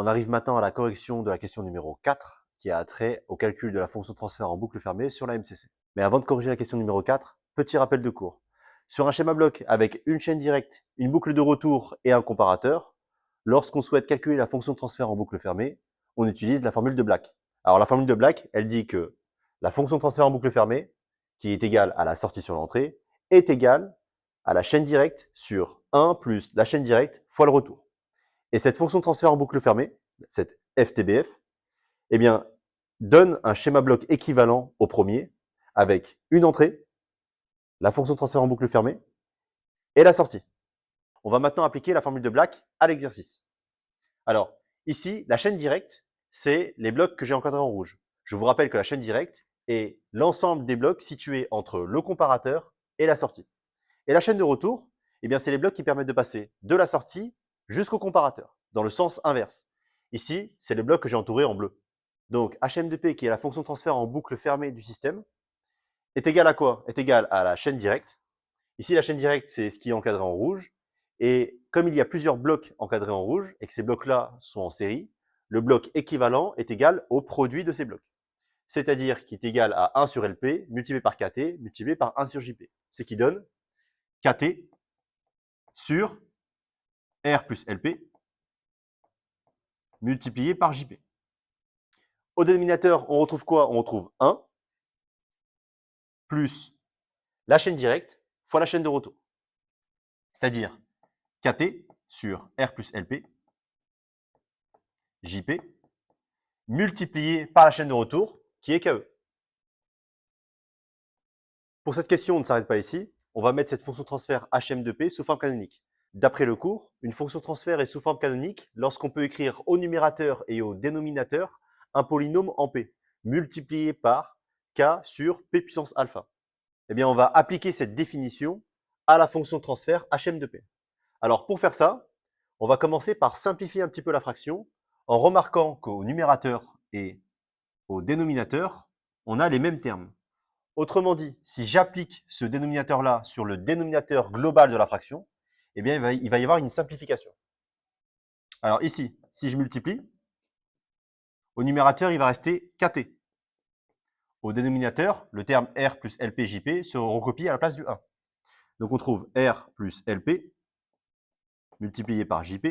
On arrive maintenant à la correction de la question numéro 4, qui a trait au calcul de la fonction de transfert en boucle fermée sur la MCC. Mais avant de corriger la question numéro 4, petit rappel de cours. Sur un schéma bloc avec une chaîne directe, une boucle de retour et un comparateur, lorsqu'on souhaite calculer la fonction de transfert en boucle fermée, on utilise la formule de Black. Alors la formule de Black, elle dit que la fonction de transfert en boucle fermée, qui est égale à la sortie sur l'entrée, est égale à la chaîne directe sur 1 plus la chaîne directe fois le retour. Et cette fonction de transfert en boucle fermée, cette FTBF, eh bien, donne un schéma bloc équivalent au premier, avec une entrée, la fonction de transfert en boucle fermée, et la sortie. On va maintenant appliquer la formule de Black à l'exercice. Alors, ici, la chaîne directe, c'est les blocs que j'ai encadrés en rouge. Je vous rappelle que la chaîne directe est l'ensemble des blocs situés entre le comparateur et la sortie. Et la chaîne de retour, eh bien, c'est les blocs qui permettent de passer de la sortie jusqu'au comparateur, dans le sens inverse. Ici, c'est les blocs que j'ai entourés en bleu. Donc, HM2P, qui est la fonction de transfert en boucle fermée du système, est égal à quoi? Est égal à la chaîne directe. Ici, la chaîne directe, c'est ce qui est encadré en rouge. Et comme il y a plusieurs blocs encadrés en rouge et que ces blocs-là sont en série, le bloc équivalent est égal au produit de ces blocs. C'est-à-dire qu'il est égal à 1 sur LP multiplié par KT multiplié par 1 sur JP. Ce qui donne KT sur R plus LP multiplié par JP. Au dénominateur, on retrouve quoi? On retrouve 1 plus la chaîne directe fois la chaîne de retour. C'est-à-dire KT sur R plus LP JP multiplié par la chaîne de retour qui est KE. Pour cette question, on ne s'arrête pas ici. On va mettre cette fonction de transfert HM2P sous forme canonique. D'après le cours, une fonction de transfert est sous forme canonique lorsqu'on peut écrire au numérateur et au dénominateur un polynôme en P, multiplié par K sur P puissance alpha. Eh bien, on va appliquer cette définition à la fonction de transfert HM2P. Alors, pour faire ça, on va commencer par simplifier un petit peu la fraction en remarquant qu'au numérateur et au dénominateur, on a les mêmes termes. Autrement dit, si j'applique ce dénominateur-là sur le dénominateur global de la fraction, eh bien, il va y avoir une simplification. Alors ici, si je multiplie, au numérateur, il va rester KT. Au dénominateur, le terme R plus LPJP se recopie à la place du 1. Donc on trouve R plus LP multiplié par JP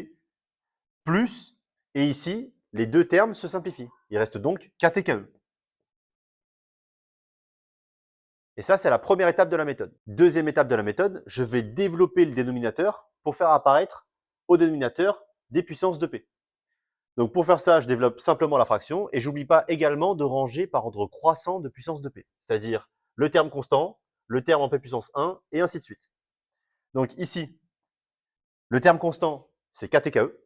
plus, et ici, les deux termes se simplifient. Il reste donc KTKE. Et ça, c'est la première étape de la méthode. Deuxième étape de la méthode, je vais développer le dénominateur pour faire apparaître au dénominateur des puissances de P. Donc pour faire ça, je développe simplement la fraction et j'oublie pas également de ranger par ordre croissant de puissance de P, c'est-à-dire le terme constant, le terme en P puissance 1 et ainsi de suite. Donc ici, le terme constant, c'est KTKE,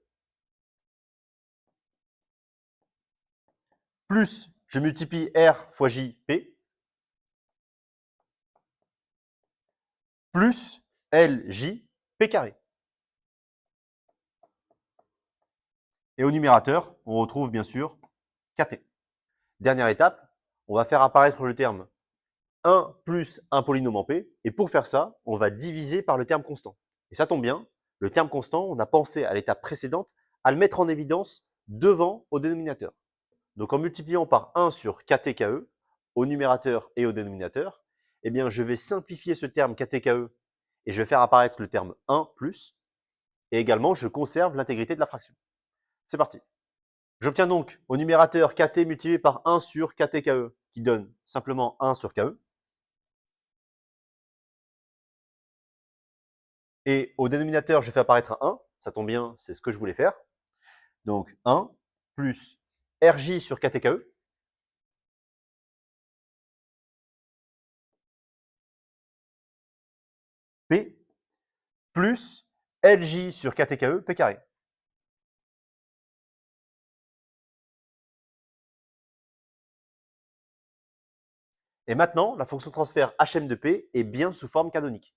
plus je multiplie R fois JP, plus LJ P carré. Et au numérateur, on retrouve bien sûr KT. Dernière étape, on va faire apparaître le terme 1 plus un polynôme en P, et pour faire ça, on va diviser par le terme constant. Et ça tombe bien, le terme constant, on a pensé à l'étape précédente à le mettre en évidence devant au dénominateur. Donc en multipliant par 1 sur KTKE, au numérateur et au dénominateur, eh bien je vais simplifier ce terme KTKE et je vais faire apparaître le terme 1 plus, et également je conserve l'intégrité de la fraction. C'est parti. J'obtiens donc au numérateur KT multiplié par 1 sur KTKE, qui donne simplement 1 sur KE. Et au dénominateur, je fais apparaître un 1. Ça tombe bien, c'est ce que je voulais faire. Donc 1 plus RJ sur KTKE. P plus LJ sur KTKE, P carré. Et maintenant, la fonction de transfert HM de P est bien sous forme canonique.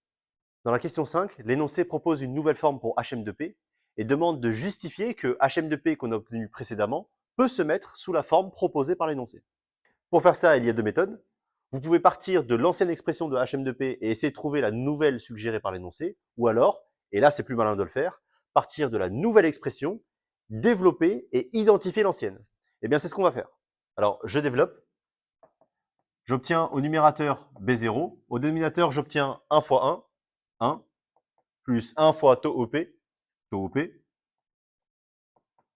Dans la question 5, l'énoncé propose une nouvelle forme pour HM de P et demande de justifier que HM de P qu'on a obtenu précédemment peut se mettre sous la forme proposée par l'énoncé. Pour faire ça, il y a deux méthodes. Vous pouvez partir de l'ancienne expression de HM de P et essayer de trouver la nouvelle suggérée par l'énoncé, ou alors, et là c'est plus malin de le faire, partir de la nouvelle expression développer et identifier l'ancienne. Eh bien, c'est ce qu'on va faire. Alors, je développe. J'obtiens au numérateur B0. Au dénominateur, j'obtiens 1 fois 1, plus 1 fois taux OP,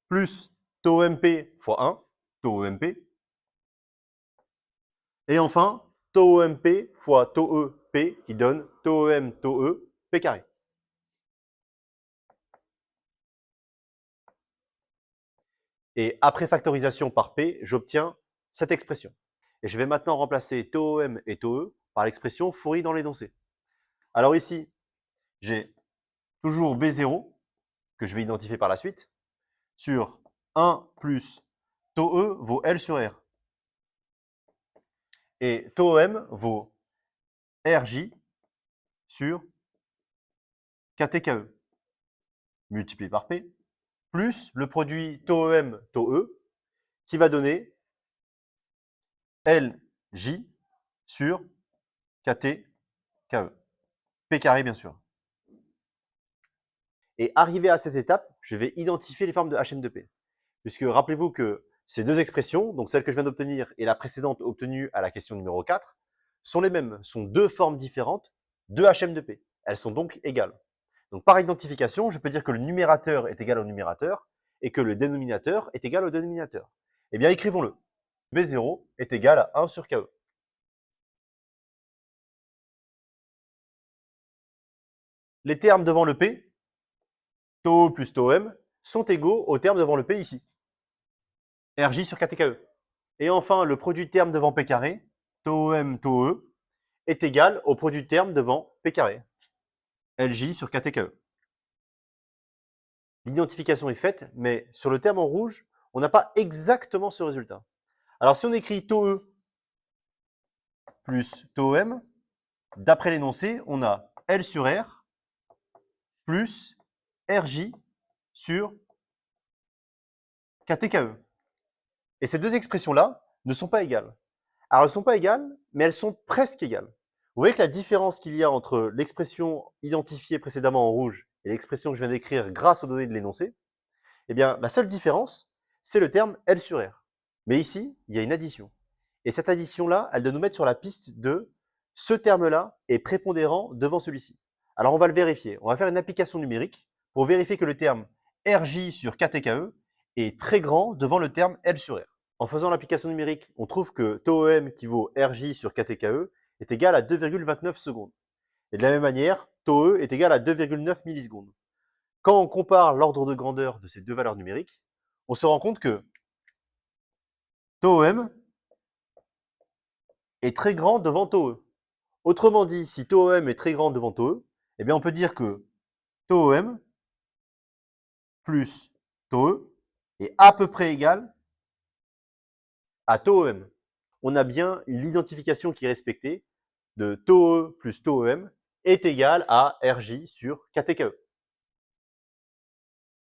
plus taux MP fois 1, taux OMP. Et enfin, taux OMP fois taux EP qui donne taux OM, taux E, P carré. Et après factorisation par P, j'obtiens cette expression. Et je vais maintenant remplacer taux OM et taux E par l'expression fournie dans l'énoncé. Alors ici, j'ai toujours B0, que je vais identifier par la suite, sur 1 plus taux E vaut L sur R. Et taux OM vaut RJ sur KTKE, multiplié par P, plus le produit taux OM, taux E, qui va donner LJ sur KTKE. P carré, bien sûr. Et arrivé à cette étape, je vais identifier les formes de HM de P. Puisque rappelez-vous que ces deux expressions, donc celle que je viens d'obtenir et la précédente obtenue à la question numéro 4, sont les mêmes, sont deux formes différentes de HM de P. Elles sont donc égales. Donc par identification, je peux dire que le numérateur est égal au numérateur et que le dénominateur est égal au dénominateur. Eh bien, écrivons-le. B0 est égal à 1 sur KE. Les termes devant le P, taux O plus taux M, sont égaux aux termes devant le P ici. RJ sur KTKE. Et enfin, le produit de termes devant P carré, taux M, taux E, est égal au produit de termes devant P carré, LJ sur KTKE. L'identification est faite, mais sur le terme en rouge, on n'a pas exactement ce résultat. Alors si on écrit taux E plus taux M, d'après l'énoncé, on a L sur R plus RJ sur KTKE. Et ces deux expressions-là ne sont pas égales. Alors, elles ne sont pas égales, mais elles sont presque égales. Vous voyez que la différence qu'il y a entre l'expression identifiée précédemment en rouge et l'expression que je viens d'écrire grâce aux données de l'énoncé, eh bien, la seule différence, c'est le terme L sur R. Mais ici, il y a une addition. Et cette addition-là, elle doit nous mettre sur la piste de ce terme-là est prépondérant devant celui-ci. Alors, on va le vérifier. On va faire une application numérique pour vérifier que le terme RJ sur KTKE est très grand devant le terme L sur R. En faisant l'application numérique, on trouve que taux OM qui vaut RJ sur KTKE est égal à 2,29 secondes. Et de la même manière, taux E est égal à 2,9 millisecondes. Quand on compare l'ordre de grandeur de ces deux valeurs numériques, on se rend compte que taux OM est très grand devant taux E. Autrement dit, si taux OM est très grand devant taux E, eh bien on peut dire que taux OM plus taux E est à peu près égal à taux OM. On a bien l'identification qui est respectée de taux E plus taux OM est égal à RJ sur KTKE.